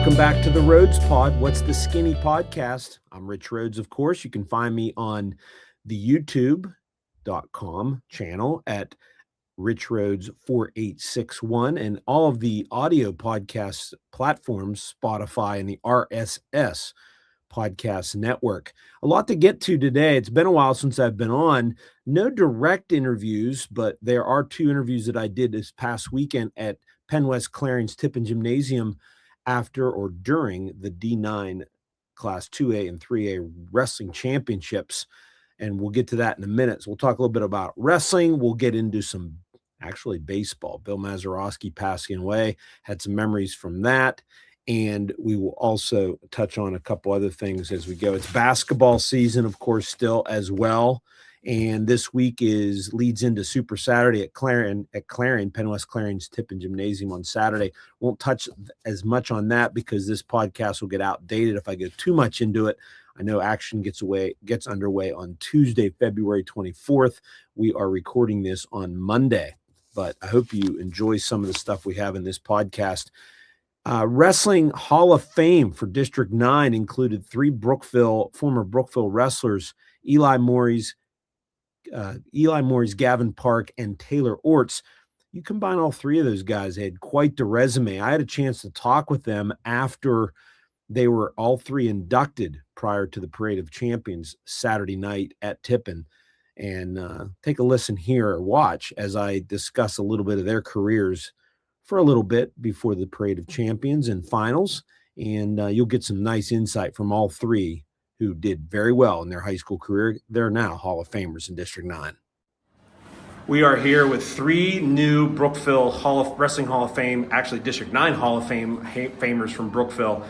Welcome back to the Rhodes Pod. What's the Skinny Podcast? I'm Rich Rhodes, of course. You can find me on the youtube.com channel at Rich Rhodes 4861 and all of the audio podcast platforms, Spotify and the RSS podcast network. A lot to get to today. It's been a while since I've been on. No direct interviews, but there are two interviews that I did this past weekend at Penn West Clarion's Tippin Gymnasium after or during the D9 Class 2A and 3A wrestling championships. And we'll get to that in a minute. So we'll talk a little bit about wrestling. We'll get into some actually baseball. Bill Mazeroski passing away, had some memories from that. And we will also touch on a couple other things as we go. It's basketball season, of course, still as well. And this week leads into Super Saturday at Clarion, Penn West Clarion's Tippin Gymnasium on Saturday. Won't touch as much on that because this podcast will get outdated if I go too much into it. I know action gets underway on Tuesday, February 24th. We are recording this on Monday, but I hope you enjoy some of the stuff we have in this podcast. Wrestling Hall of Fame for District 9 included three former Brookville wrestlers, Eli Morres, Gavin Park, and Taylor Ortz. You combine all three of those guys, they had quite the resume. I had a chance to talk with them after they were all three inducted prior to the Parade of Champions Saturday night at Tippin. And take a listen here or watch as I discuss a little bit of their careers for a little bit before the Parade of Champions and finals. And you'll get some nice insight from all three who did very well in their high school career. They're now Hall of Famers in District 9. We are here with three new Brookville Wrestling Hall of Fame, actually District 9 Hall of Famers from Brookville,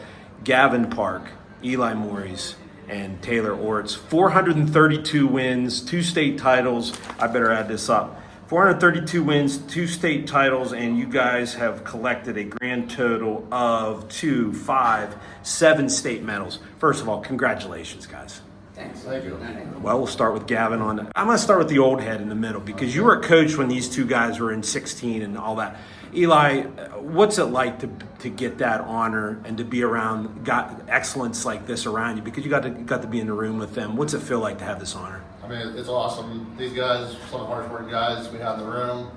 Gavin Park, Eli Morres, and Taylor Ortz. 432 wins, 2 state titles. I better add this up. 432 wins, 2 state titles, and you guys have collected a grand total of 7 state medals. First of all, congratulations, guys. Thanks. Thank you. Well, we'll start with Gavin on that. I'm going to start with the old head in the middle because you were a coach when these two guys were in 16 and all that. Eli, what's it like to get that honor and to be around excellence like this around you? Because you got to be in the room with them. What's it feel like to have this honor? I mean, it's awesome. These guys, some of the hardest working guys we had in the room.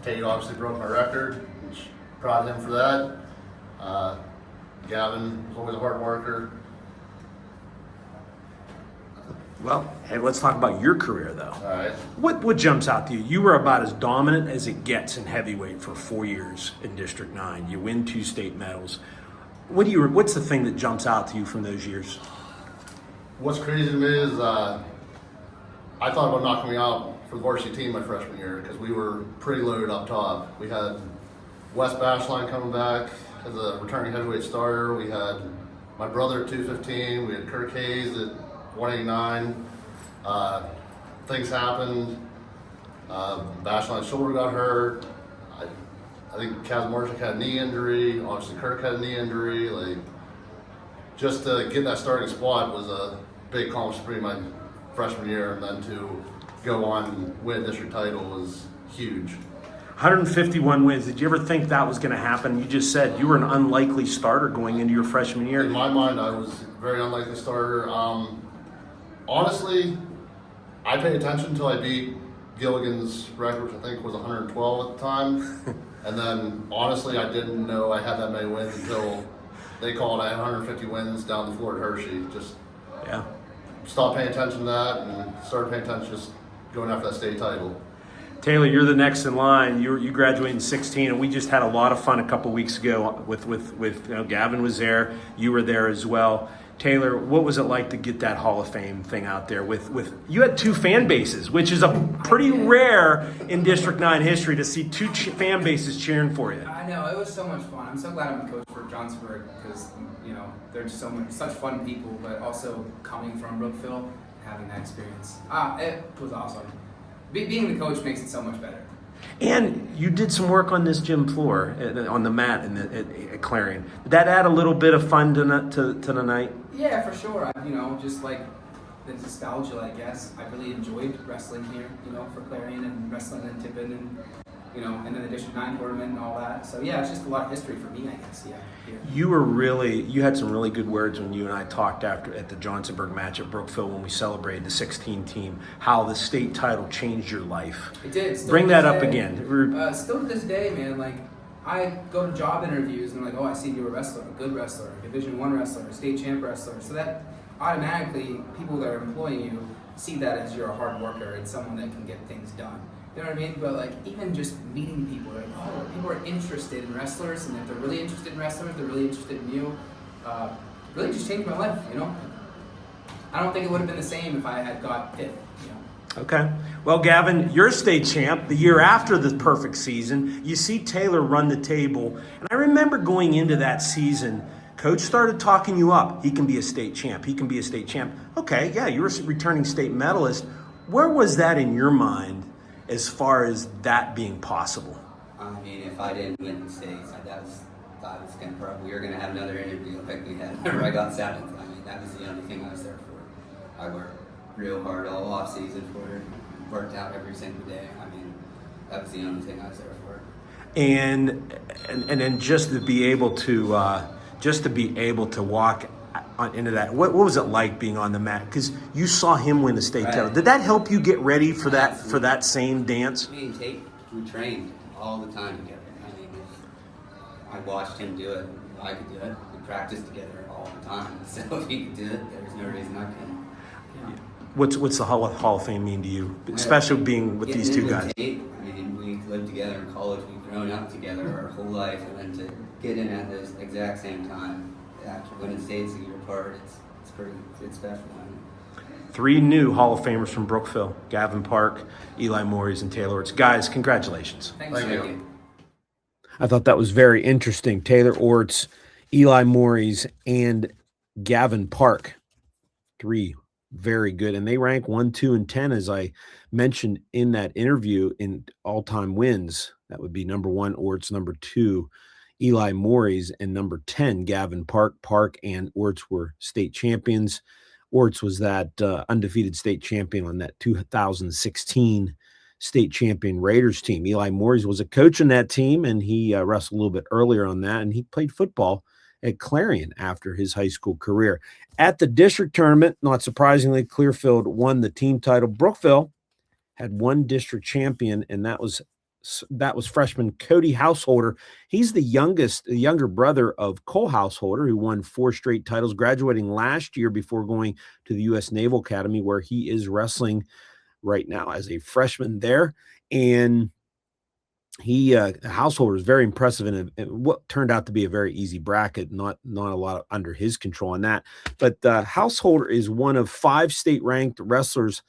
Tate obviously broke my record, which proud of him for that. Gavin was always a hard worker. Well, hey, let's talk about your career, though. All right. What jumps out to you? You were about as dominant as it gets in heavyweight for 4 years in District 9. You win 2 state medals. What's the thing that jumps out to you from those years? What's crazy to me is I thought about knocking me out for the varsity team my freshman year because we were pretty loaded up top. We had Wes Bashline coming back as a returning heavyweight starter. We had my brother at 215. We had Kirk Hayes at 189. Things happened. Bashline's shoulder got hurt. I think Kaz Marshak had a knee injury. Obviously, Kirk had a knee injury. Just to get that starting spot was a big accomplishment for me my freshman year, and then to go on and win a district title was huge. 151 wins. Did you ever think that was going to happen? You just said you were an unlikely starter going into your freshman year. In my mind, I was a very unlikely starter. Honestly, I paid attention until I beat Gilligan's record, which I think was 112 at the time. And then, honestly, I didn't know I had that many wins until they called I had 150 wins down the floor at Hershey. Just stopped paying attention to that and started paying attention just going after that state title. Taylor, you're the next in line. You graduated in 16, and we just had a lot of fun a couple weeks ago with Gavin was there. You were there as well. Taylor, what was it like to get that Hall of Fame thing out there with you had 2 fan bases, which is a pretty rare in District 9 history to see 2 fan bases cheering for you. I know, it was so much fun. I'm so glad I'm a coach for Johnsburg because, they're just such fun people, but also coming from Brookville, having that experience. It was awesome. Being the coach makes it so much better. And you did some work on this gym floor, on the mat at Clarion. Did that add a little bit of fun to the night? Yeah, for sure. Just like the nostalgia, I guess. I really enjoyed wrestling here, for Clarion and wrestling in Tippin. And and then the District 9 tournament and all that. So yeah, it's just a lot of history for me, I guess. Yeah. Here. You had some really good words when you and I talked after at the Johnsonburg match at Brookville when we celebrated the 16 team, how the state title changed your life. It did. Still Bring that up again. Still to this day, man, like I go to job interviews and they're like, oh, I see you're a wrestler, a good wrestler, a Division I wrestler, a state champ wrestler. So that automatically, people that are employing you see that as you're a hard worker and someone that can get things done. You know what I mean? But like even just meeting people, like, oh, people are interested in wrestlers, and if they're really interested in wrestlers, they're really interested in you. Really just changed my life, I don't think it would have been the same if I had got fifth, Okay. Well, Gavin, you're a state champ the year after the perfect season. You see Taylor run the table. And I remember going into that season, Coach started talking you up. He can be a state champ. He can be a state champ. Okay, yeah, you're a returning state medalist. Where was that in your mind as far as that being possible? I mean, if I didn't win the states, we were going to have another interview like we had whenever I got seventh. I mean, that was the only thing I was there for. I worked real hard all off season for it, worked out every single day. I mean, that was the only thing I was there for. And then just to be able to walk into that, what was it like being on the mat? Because you saw him win the state title. Did that help you get ready for that same dance? I mean, we trained all the time together. I mean, I watched him do it. I could do it. We practiced together all the time. So if he could do it, there's no reason I couldn't. What's the Hall of Fame mean to you, especially being with these two guys? I mean, we lived together in college. We've grown up together our whole life, and then to get in at this exact same time, after winning states a year apart, it's special. Three new Hall of Famers from Brookville: Gavin Park, Eli Morres, and Taylor Ortz. Guys, congratulations. Thank you. I thought that was very interesting. Taylor Ortz, Eli Morres, and Gavin Park. Three very good. And they rank 1, 2, and 10, as I mentioned in that interview, in all-time wins. That would be number 1, Ortz, number 2, Eli Morres, and number 10, Gavin Park. Park and Ortz were state champions. Ortz was that undefeated state champion on that 2016 state champion Raiders team. Eli Morres was a coach on that team, and he wrestled a little bit earlier on that, and he played football at Clarion after his high school career. At the district tournament, not surprisingly, Clearfield won the team title. Brookville had one district champion, and that was freshman Cody Householder. He's the younger brother of Cole Householder, who won 4 straight titles, graduating last year before going to the U.S. Naval Academy, where he is wrestling right now as a freshman there. And Householder is very impressive in what turned out to be a very easy bracket, not a lot under his control on that. But Householder is one of 5 state-ranked wrestlers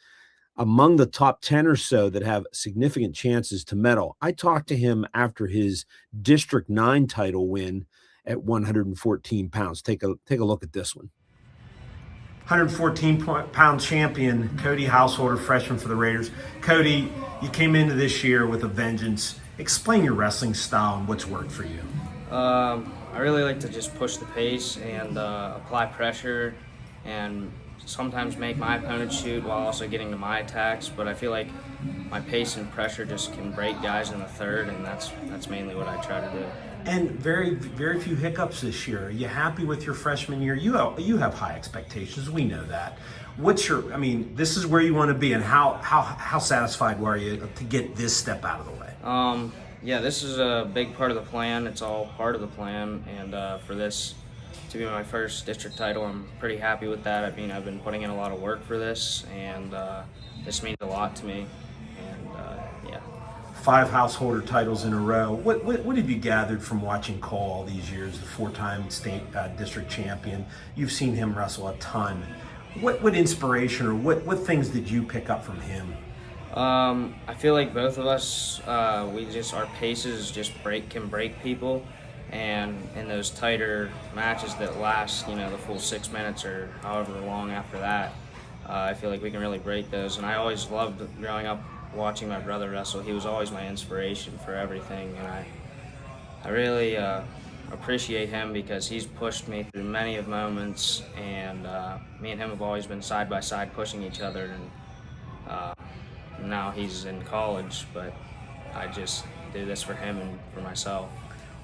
among the top 10 or so that have significant chances to medal. I talked to him after his District 9 title win at 114 pounds. Take a look at this one. 114-pound champion Cody Householder, freshman for the Raiders. Cody, you came into this year with a vengeance. Explain your wrestling style and what's worked for you. I really like to just push the pace and apply pressure and sometimes make my opponent shoot while also getting to my attacks, but I feel like my pace and pressure just can break guys in the third, and that's mainly what I try to do. And very, very few hiccups this year. Are you happy with your freshman year? You have high expectations. We know that. This is where you want to be, and how satisfied were you to get this step out of the way? Yeah, this is a big part of the plan. It's all part of the plan, and for this to be my first district title, I'm pretty happy with that. I mean, I've been putting in a lot of work for this, and this means a lot to me. And yeah. 5 Householder titles in a row. What have you gathered from watching Cole all these years, the 4-time state district champion? You've seen him wrestle a ton. What inspiration or what things did you pick up from him? I feel like both of us, our paces just can break people, and in those tighter matches that last, the full 6 minutes or however long after that, I feel like we can really break those. And I always loved growing up watching my brother wrestle. He was always my inspiration for everything, and I really appreciate him because he's pushed me through many of moments, and me and him have always been side by side pushing each other. And now he's in college, but I just do this for him and for myself.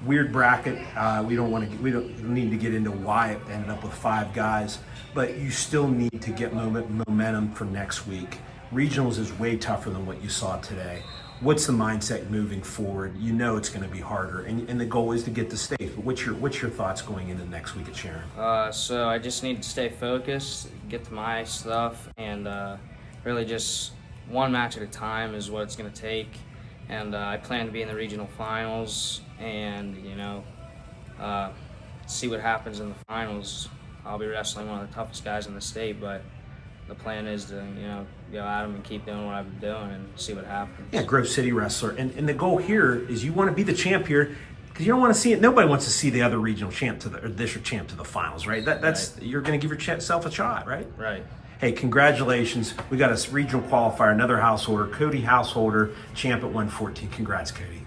Weird bracket. We don't need to get into why it ended up with 5 guys, but you still need to get momentum for next week. Regionals is way tougher than what you saw today. What's the mindset moving forward? You know it's going to be harder, and the goal is to get to state. But what's your thoughts going into next week at Sharon? So I just need to stay focused, get to my stuff, and really just one match at a time is what it's going to take. And I plan to be in the regional finals, and see what happens in the finals. I'll be wrestling one of the toughest guys in the state, but the plan is to go at them and keep doing what I've been doing and see what happens. Yeah, Grove City wrestler, and the goal here is you want to be the champ here, because you don't want to see it. Nobody wants to see the other regional champ or district champ to the finals, right? That's right. You're going to give yourself a shot, right? Right. Hey, congratulations. We got a regional qualifier, another householder, Cody Householder, champ at 114. Congrats, Cody.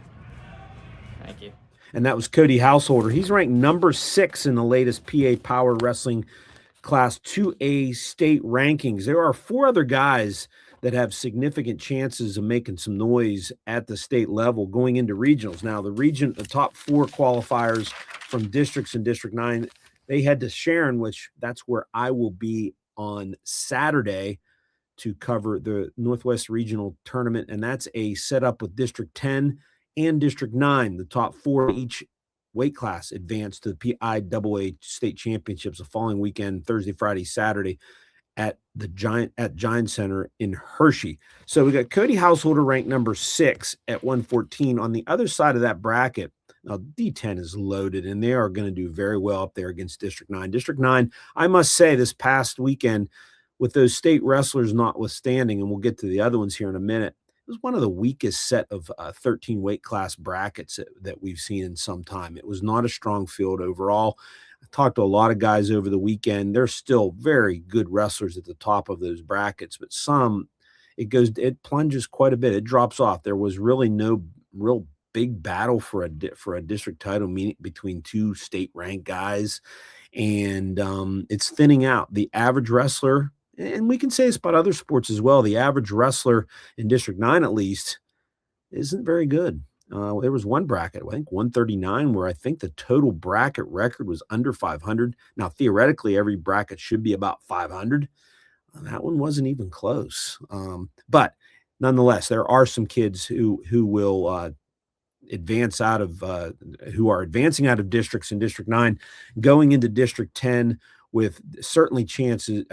Thank you. And that was Cody Householder. He's ranked number 6 in the latest PA Power Wrestling Class 2A state rankings. There are 4 other guys that have significant chances of making some noise at the state level going into regionals. Now, the top 4 qualifiers from districts in District 9, they head to Sharon, which that's where I will be on Saturday to cover the Northwest Regional Tournament, and that's a setup with District 10 and District 9. The top 4 each weight class advance to the PIAA state championships the following weekend, Thursday, Friday, Saturday at the Giant Center in Hershey. So we got Cody Householder ranked number 6 at 114. On the other side of that bracket, now D10 is loaded, and they are going to do very well up there against District 9. District 9, I must say, this past weekend, with those state wrestlers notwithstanding, and we'll get to the other ones here in a minute, it was one of the weakest set of 13 weight class brackets that we've seen in some time. It was not a strong field overall. I talked to a lot of guys over the weekend. They're still very good wrestlers at the top of those brackets, but some, it plunges quite a bit. It drops off. There was really no real big battle for a district title between 2 state ranked guys, and it's thinning out. The average wrestler, and we can say this about other sports as well, the average wrestler in District 9 at least isn't very good. There was one bracket, I think 139, where I think the total bracket record was under 500. Now, theoretically, every bracket should be about 500. That one wasn't even close. But nonetheless, there are some kids who will advance out of who are advancing out of districts in District 9, going into District 10 with certainly a chance to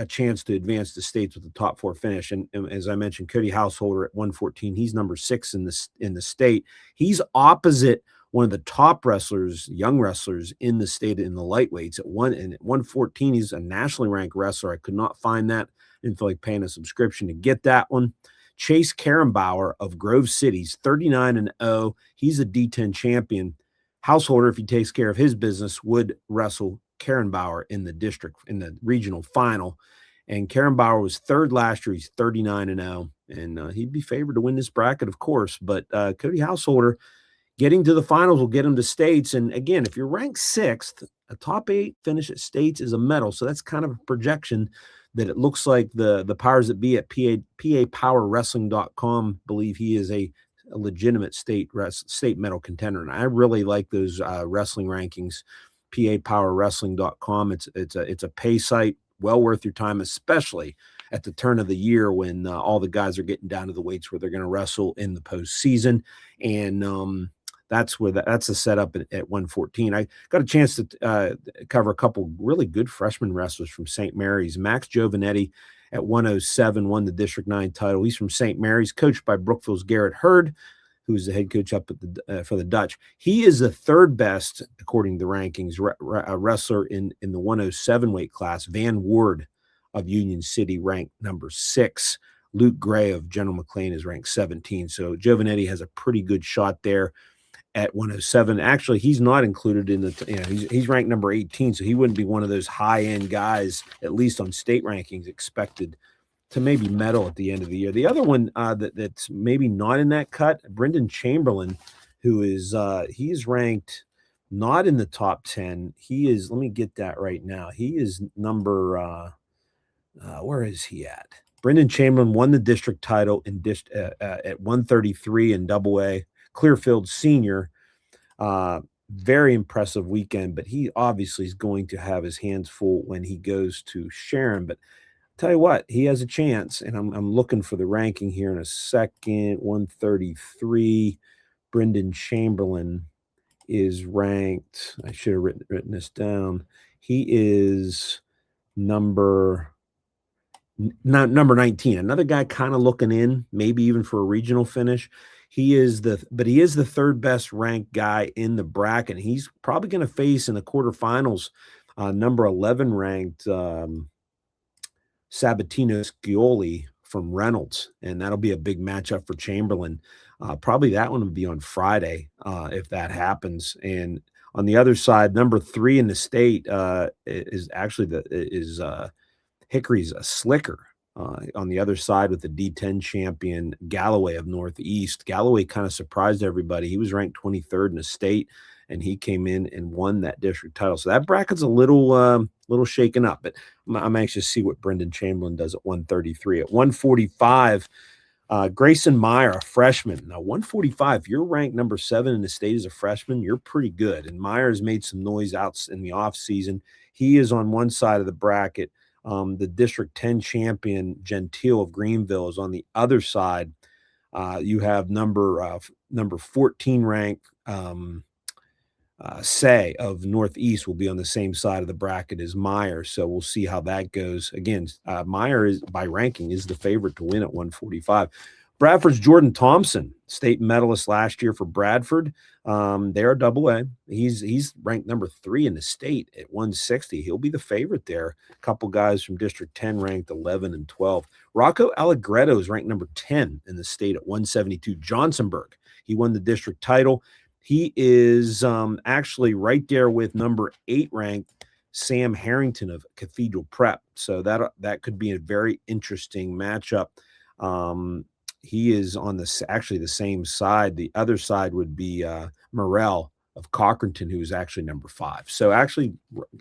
advance the states with the top 4 finish. And as I mentioned, Cody Householder at 114, he's number 6 in the state. He's opposite one of the top wrestlers, young wrestlers in the state in the lightweights at 114. He's a nationally ranked wrestler. I could not find that. Didn't feel like paying a subscription to get that one. Chase Karenbauer of Grove City's 39-0. He's a D10 champion. Householder, if he takes care of his business, would wrestle Karenbauer in the regional final. And Karenbauer was 3rd last year. He's 39-0, and he'd be favored to win this bracket, of course. But Cody Householder getting to the finals will get him to states. And again, if you're ranked 6th, a top 8 finish at states is a medal. So that's kind of a projection that it looks like the powers that be at PAPowerWrestling.com believe he is a legitimate state medal contender. And I really like those wrestling rankings. PAPowerWrestling.com. It's a pay site, well worth your time, especially at the turn of the year when all the guys are getting down to the weights where they're going to wrestle in the postseason. And that's the setup at 114. I got a chance to cover a couple really good freshman wrestlers from St. Mary's. Max Giovanetti at 107 won the District 9 title. He's from St. Mary's, coached by Brookville's Garrett Hurd, who's the head coach up at for the Dutch. He is the 3rd best, according to the rankings, wrestler in the 107 weight class. Van Ward of Union City ranked number 6. Luke Gray of General McLean is ranked 17. So Giovanetti has a pretty good shot there at 107. Actually, he's not included in he's ranked number 18, so he wouldn't be one of those high-end guys, at least on state rankings, expected to maybe medal at the end of the year. The other one that's maybe not in that cut, Brendan Chamberlain, who is he's ranked not in the top 10. He is, let me get that right now. He is number where is he at? Brendan Chamberlain won the district title at 133 in AA. Clearfield senior. Very impressive weekend, but he obviously is going to have his hands full when he goes to Sharon. But tell you what, he has a chance, and I'm looking for the ranking here in a second. 133. Brendan Chamberlain is ranked. I should have written this down. He is number 19. Another guy kind of looking in, maybe even for a regional finish. He is the third best ranked guy in the bracket. He's probably going to face in the quarterfinals number 11 ranked Sabatino Scioli from Reynolds, and that'll be a big matchup for Chamberlain. Probably that one will be on Friday if that happens. And on the other side, number 3 in the state is actually Hickory's a Slicker. On the other side with the D10 champion Galloway of Northeast. Galloway kind of surprised everybody. He was ranked 23rd in the state, and he came in and won that district title. So that bracket's a little shaken up, but I'm anxious to see what Brendan Chamberlain does at 133. At 145, Grayson Meyer, a freshman. Now, 145, you're ranked number 7 in the state as a freshman. You're pretty good. And Meyer's made some noise out in the offseason. He is on one side of the bracket. The District 10 champion Gentile of Greenville is on the other side. You have number 14 ranked Say of Northeast will be on the same side of the bracket as Meyer. So we'll see how that goes. Again, Meyer is by ranking is the favorite to win at 145. Bradford's Jordan Thompson, state medalist last year for Bradford. They're AA. He's ranked number 3 in the state at 160. He'll be the favorite there. A couple guys from District 10 ranked 11 and 12. Rocco Allegretto is ranked number 10 in the state at 172. Johnsonburg, he won the district title. He is actually right there with number 8 ranked Sam Harrington of Cathedral Prep. So that could be a very interesting matchup. He is on the same side. The other side would be Morrell of Cochranton, who is actually number 5. So actually,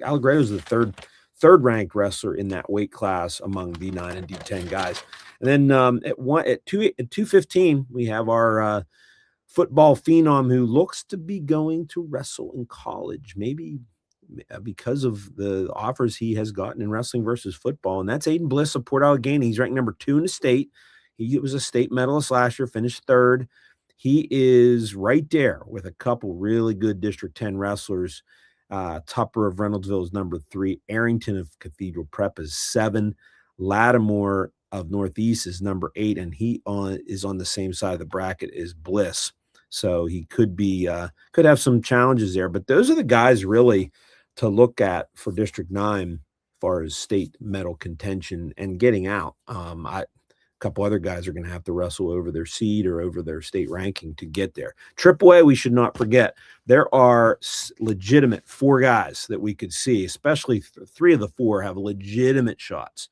Allegretto is the third ranked wrestler in that weight class among D9 and D10 guys. And then at 215, we have our football phenom who looks to be going to wrestle in college, maybe because of the offers he has gotten in wrestling versus football. And that's Aiden Bliss of Port Allegheny. He's ranked number 2 in the state. He was a state medalist last year, finished 3rd. He is right there with a couple really good District 10 wrestlers. Tupper of Reynoldsville is number 3. Arrington of Cathedral Prep is 7. Lattimore of Northeast is number 8, and he is on the same side of the bracket as Bliss. So he could have some challenges there. But those are the guys really to look at for District 9 as far as state medal contention and getting out. A couple other guys are going to have to wrestle over their seed or over their state ranking to get there. AAA, we should not forget. There are legitimate 4 guys that we could see, especially 3 of the 4 have legitimate shots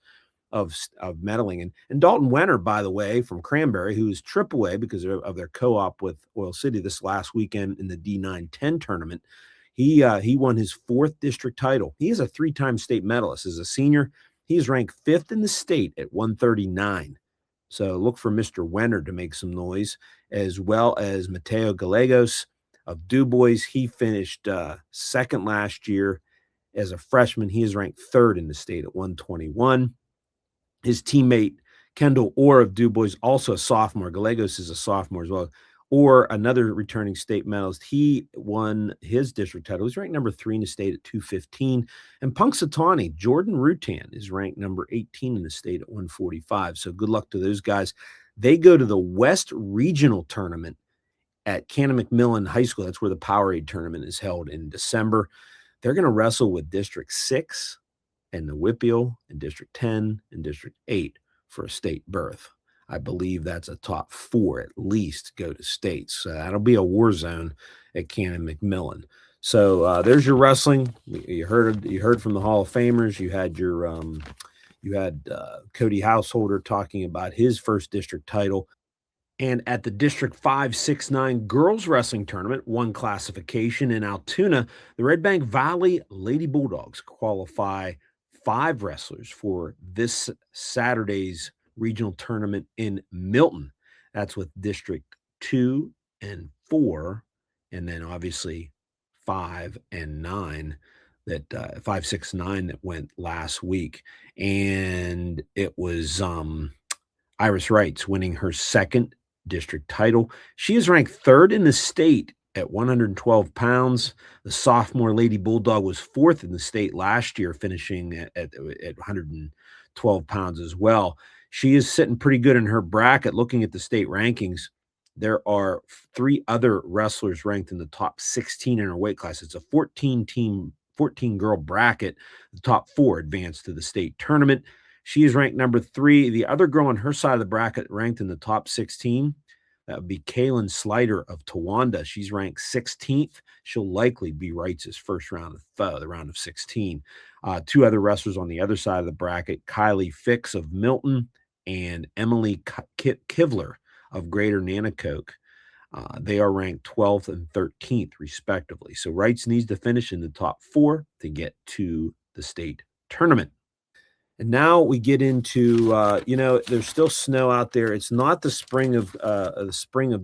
of medaling. And Dalton Wenner, by the way, from Cranberry, who is AAA because of their co-op with Oil City this last weekend in the D9-10 tournament. He won his 4th district title. He is a 3-time state medalist. As a senior, he is ranked 5th in the state at 139. So look for Mr. Wenner to make some noise, as well as Mateo Gallegos of DuBois. He finished 2nd last year as a freshman. He is ranked 3rd in the state at 121. His teammate, Kendall Orr of DuBois, also a sophomore. Gallegos is a sophomore as well. Or another returning state medalist. He won his district title. He's ranked number 3 in the state at 215. And Punxsutawney, Jordan Rutan, is ranked number 18 in the state at 145. So good luck to those guys. They go to the West Regional Tournament at Cannon McMillan High School. That's where the Powerade tournament is held in December. They're going to wrestle with District 6 and the Whippeal and District 10 and District 8 for a state berth. I believe that's a top 4 at least go to states. That'll be a war zone at Cannon McMillan. So there's your wrestling. You heard from the Hall of Famers. You had Cody Householder talking about his first district title. And at the District 5-6-9 girls wrestling tournament, 1 classification in Altoona, the Red Bank Valley Lady Bulldogs qualify 5 wrestlers for this Saturday's regional tournament in Milton. That's with District 2 and 4, and then obviously 5 and 9 that 5, 6, 9 that went last week. And it was Iris Wrights winning her second district title. She is ranked third in the state at 112 pounds. The sophomore Lady Bulldog was fourth in the state last year, finishing at 112 pounds as well. She is sitting pretty good in her bracket. Looking at the state rankings, there are 3 other wrestlers ranked in the top 16 in her weight class. It's a 14 girl bracket. The top 4 advance to the state tournament. She is ranked number 3. The other girl on her side of the bracket ranked in the top 16. That would be Kaylin Slider of Towanda. She's ranked 16th. She'll likely be Wrights' first round of foe, the round of 16. 2 other wrestlers on the other side of the bracket, Kylie Fix of Milton and Emily Kivler of Greater Nanacoke. They are ranked 12th and 13th, respectively. So Wrights needs to finish in the top 4 to get to the state tournament. And now we get into, there's still snow out there. It's not the spring of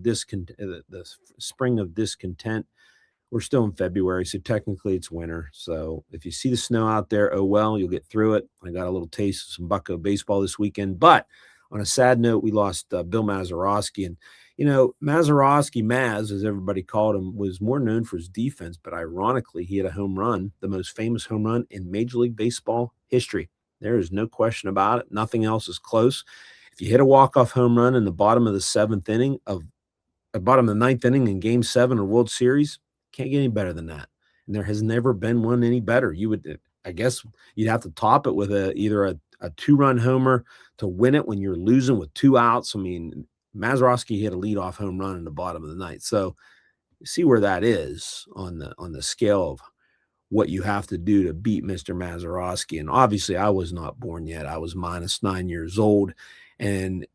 discontent. We're still in February, so technically it's winter. So if you see the snow out there, oh well, you'll get through it. I got a little taste of some Bucko baseball this weekend. But on a sad note, we lost Bill Mazeroski. And, Mazeroski, Maz, as everybody called him, was more known for his defense. But ironically, he had a home run, the most famous home run in Major League Baseball history. There is no question about it. Nothing else is close. If you hit a walk-off home run in the bottom of the ninth inning in Game 7 or World Series, can't get any better than that. And there has never been one any better. I guess you'd have to top it with either a 2-run homer to win it when you're losing with 2 outs. I mean, Mazeroski hit a leadoff home run in the bottom of the ninth. So you see where that is on the scale of what you have to do to beat Mr. Mazeroski. And obviously I was not born yet. I was minus 9 years old. And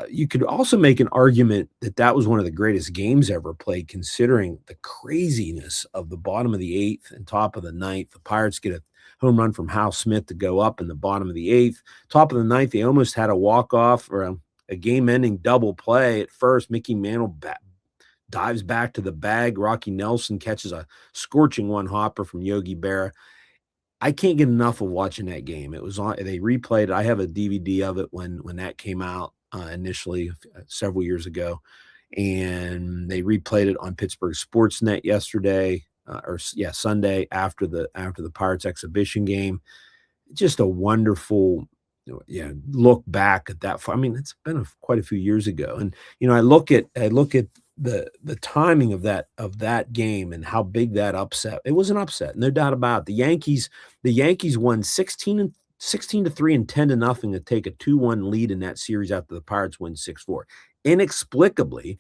you could also make an argument that was one of the greatest games ever played, considering the craziness of the bottom of the 8th and top of the 9th. The Pirates get a home run from Hal Smith to go up in the bottom of the 8th. Top of the 9th, they almost had a walk-off or a game-ending double play at first. Mickey Mantle dives back to the bag. Rocky Nelson catches a scorching one-hopper from Yogi Berra. I can't get enough of watching that game. It was on. They replayed it. I have a DVD of it when that came out initially several years ago, and they replayed it on Pittsburgh Sportsnet yesterday Sunday after the Pirates exhibition game. Just a wonderful look back at that. I mean, it's been quite a few years ago, and I look at the timing of that game and how big that upset. It was an upset, no doubt about it. The Yankees won 16-3 and 10-0 to take a 2-1 lead in that series after the Pirates win 6-4. Inexplicably,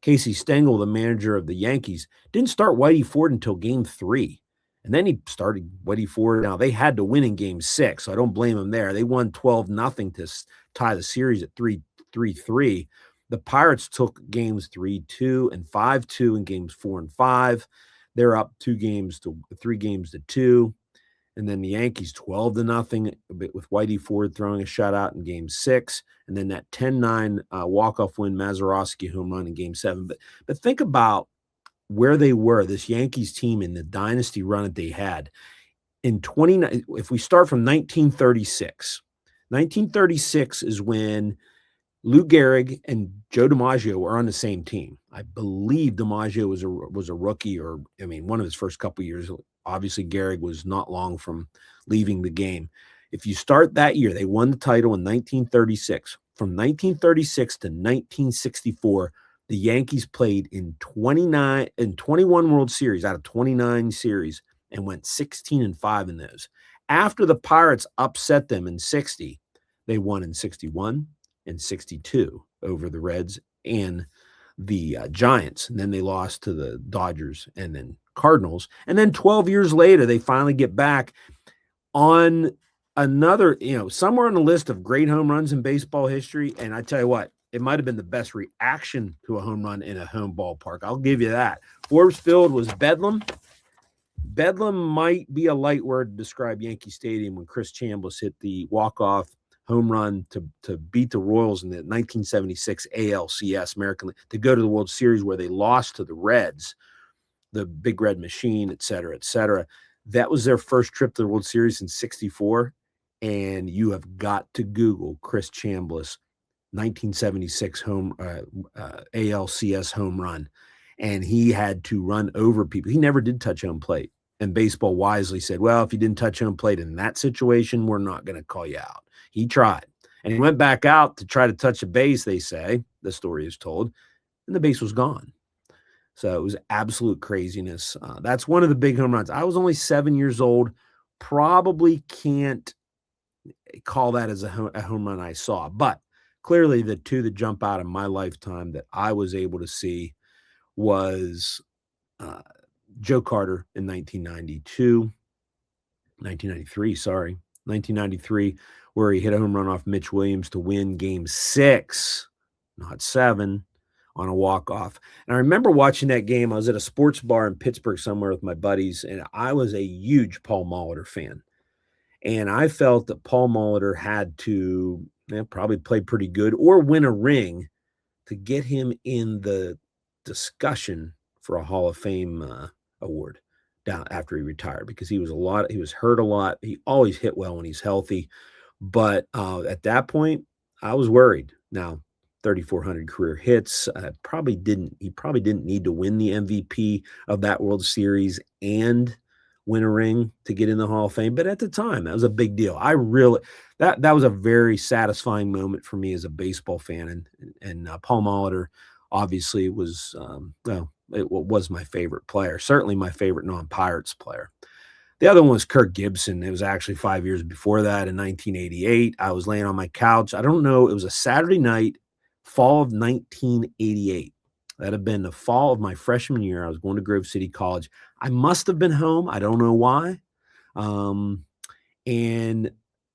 Casey Stengel, the manager of the Yankees, didn't start Whitey Ford until Game 3. And then he started Whitey Ford. Now, they had to win in Game 6, so I don't blame him there. They won 12-0 to tie the series at 3-3. The Pirates took games 3-2 and 5-2 in games 4 and 5. They're up 3 games to 2. And then the Yankees 12-0 with Whitey Ford throwing a shutout in Game 6. And then that 10-9 walk-off win, Mazeroski home run in Game 7. But think about where they were, this Yankees team in the dynasty run that they had. If we start from 1936, 1936 is when Lou Gehrig and Joe DiMaggio were on the same team. I believe DiMaggio was a rookie, one of his first couple of years. Obviously, Gehrig was not long from leaving the game. If you start that year, they won the title in 1936. From 1936 to 1964, the Yankees played in 21 World Series out of 29 series and went 16-5 in those. After the Pirates upset them in 60, they won in 61 and 62 over the Reds and the Giants. And then they lost to the Dodgers and then Cardinals. And then 12 years later, they finally get back on another, somewhere on the list of great home runs in baseball history. And I tell you what, it might have been the best reaction to a home run in a home ballpark. I'll give you that. Forbes Field was bedlam. Bedlam might be a light word to describe Yankee Stadium when Chris Chambliss hit the walk-off home run to beat the Royals in the 1976 ALCS American League, to go to the World Series where they lost to the Reds, the Big Red Machine, et cetera, et cetera. That was their first trip to the World Series in 64. And you have got to Google Chris Chambliss 1976 ALCS home run. And he had to run over people. He never did touch home plate. And baseball wisely said, well, if you didn't touch home plate in that situation, we're not going to call you out. He tried. And he went back out to try to touch a base, they say, the story is told, and the base was gone. So it was absolute craziness. That's one of the big home runs. I was only 7 years old. Probably can't call that as a home run I saw. But clearly the two that jump out in my lifetime that I was able to see was Joe Carter in 1993, where he hit a home run off Mitch Williams to win game 6, not 7, on a walk-off. And I remember watching that game. I was at a sports bar in Pittsburgh somewhere with my buddies, and I was a huge Paul Molitor fan. And I felt that Paul Molitor had to probably play pretty good or win a ring to get him in the discussion for a Hall of Fame award down after he retired, because he was hurt a lot. He always hit well when he's healthy. But at that point, I was worried. Now, 3,400 career hits. He probably didn't need to win the MVP of that World Series and win a ring to get in the Hall of Fame. But at the time, that was a big deal. That was a very satisfying moment for me as a baseball fan. And Paul Molitor obviously was, it was my favorite player, certainly my favorite non-Pirates player. The other one was Kirk Gibson. It was actually 5 years before that, in 1988. I was laying on my couch. I don't know. It was a Saturday night, fall of 1988. That had been the fall of my freshman year. I was going to Grove City College. I must have been home. I don't know why. And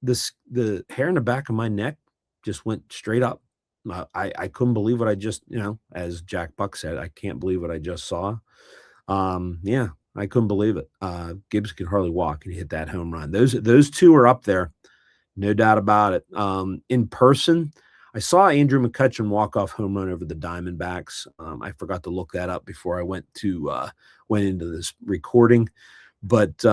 the hair in the back of my neck just went straight up. I couldn't believe what I just, as Jack Buck said, I can't believe what I just saw. I couldn't believe it. Gibbs could hardly walk and he hit that home run. Those two are up there, no doubt about it. In person, I saw Andrew McCutchen walk-off home run over the Diamondbacks. I forgot to look that up before I went into this recording, but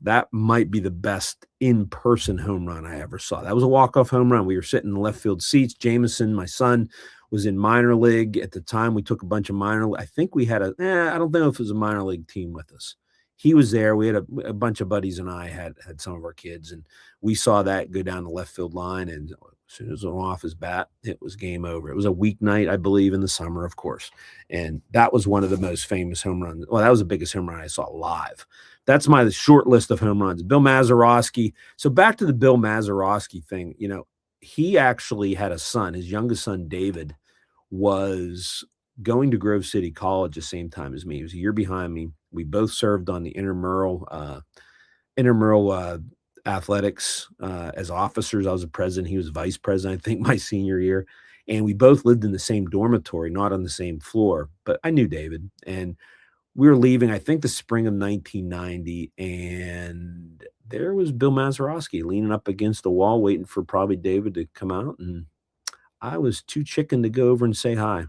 that might be the best in-person home run I ever saw. That was a walk-off home run. We were sitting in the left field seats. Jameson, my son, was in minor league at the time. We took a bunch of I think we had I don't know if it was a minor league team with us. He was there. We had a bunch of buddies, and I had some of our kids, and we saw that go down the left field line. And as soon as it went off his bat, it was game over. It was a weeknight, I believe, in the summer, of course. And that was one of the most famous home runs. Well, that was the biggest home run I saw live. That's my short list of home runs. Bill Mazeroski. So back to the Bill Mazeroski thing, he actually had a son. His youngest son, David, was going to Grove City College the same time as me. He was a year behind me. We both served on the intramural athletics as officers. I was a president. He was vice president, I think, my senior year. And we both lived in the same dormitory, not on the same floor. But I knew David. And we were leaving, I think, the spring of 1990. And there was Bill Mazeroski leaning up against the wall, waiting for probably David to come out. And I was too chicken to go over and say hi.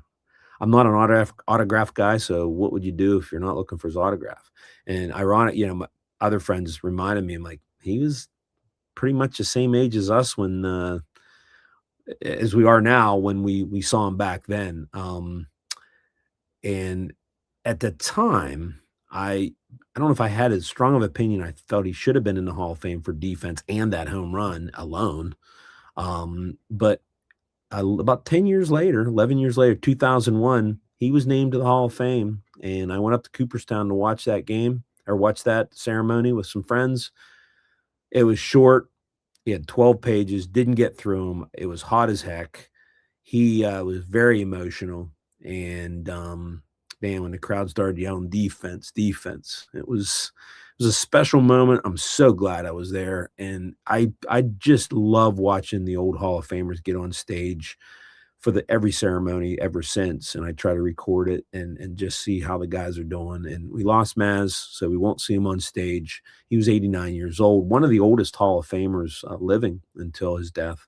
I'm not an autograph guy, so what would you do if you're not looking for his autograph? And ironic, my other friends reminded me, I'm like, he was pretty much the same age as us as we are now when we saw him back then. And at the time, I don't know if I had as strong of an opinion. I felt he should have been in the Hall of Fame for defense and that home run alone. But about 10 years later, 11 years later, 2001, he was named to the Hall of Fame. And I went up to Cooperstown to watch that game, or watch that ceremony with some friends. It was short. He had 12 pages, didn't get through them. It was hot as heck. He was very emotional. And man, when the crowd started yelling defense, it was a special moment. I'm so glad I was there. And I just love watching the old Hall of Famers get on stage for every ceremony ever since, and I try to record it and just see how the guys are doing. And we lost Maz, so we won't see him on stage. He was 89 years old, one of the oldest Hall of Famers living until his death.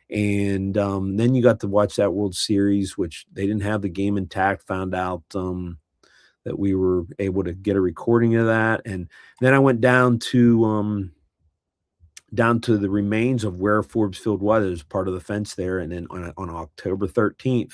And then you got to watch that World Series, which they didn't have the game intact. Found out that we were able to get a recording of that, and then I went down to the remains of where Forbes Field was. It was part of the fence there, and then on October 13th,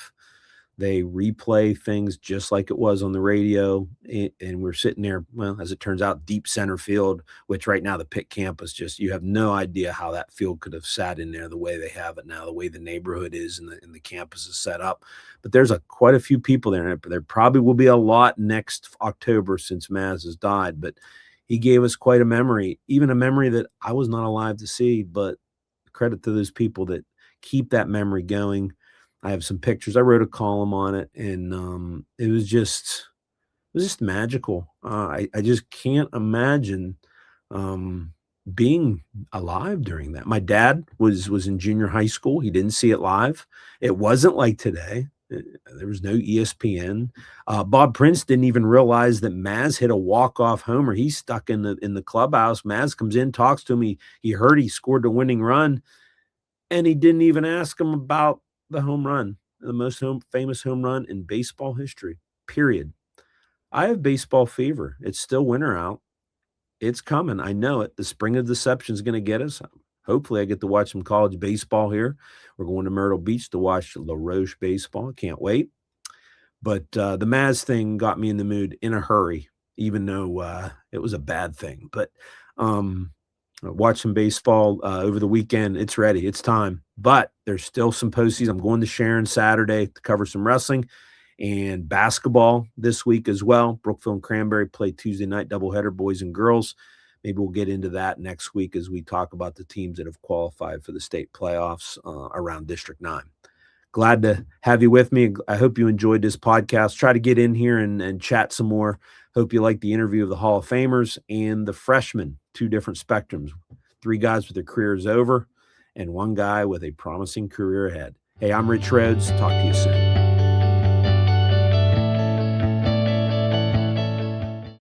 they replay things just like it was on the radio, and we're sitting there, well, as it turns out, deep center field, which right now the pit campus, just, you have no idea how that field could have sat in there the way they have it now, the way the neighborhood is and the campus is set up. But there's quite a few people there, and there probably will be a lot next October since Maz has died, but he gave us quite a memory, even a memory that I was not alive to see, but credit to those people that keep that memory going. I have some pictures. I wrote a column on it, and it was just magical. I just can't imagine being alive during that. My dad was in junior high school. He didn't see it live. It wasn't like today. There was no ESPN. Bob Prince didn't even realize that Maz hit a walk-off homer. He's stuck in the clubhouse. Maz comes in, talks to him. He heard he scored the winning run, and he didn't even ask him about the home run, the most famous home run in baseball history, period. I have baseball fever. It's still winter out. It's coming. I know it. The spring of deception is going to get us. Hopefully I get to watch some college baseball here. We're going to Myrtle Beach to watch La Roche baseball. Can't wait. But the Maz thing got me in the mood in a hurry, even though it was a bad thing. But watch some baseball over the weekend. It's ready. It's time. But there's still some postseason. I'm going to Sharon Saturday to cover some wrestling and basketball this week as well. Brookville and Cranberry play Tuesday night doubleheader, boys and girls. Maybe we'll get into that next week as we talk about the teams that have qualified for the state playoffs around District 9. Glad to have you with me. I hope you enjoyed this podcast. Try to get in here and chat some more. Hope you like the interview of the Hall of Famers and the freshmen, two different spectrums. 3 guys with their careers over and 1 guy with a promising career ahead. Hey, I'm Rich Rhodes. Talk to you soon.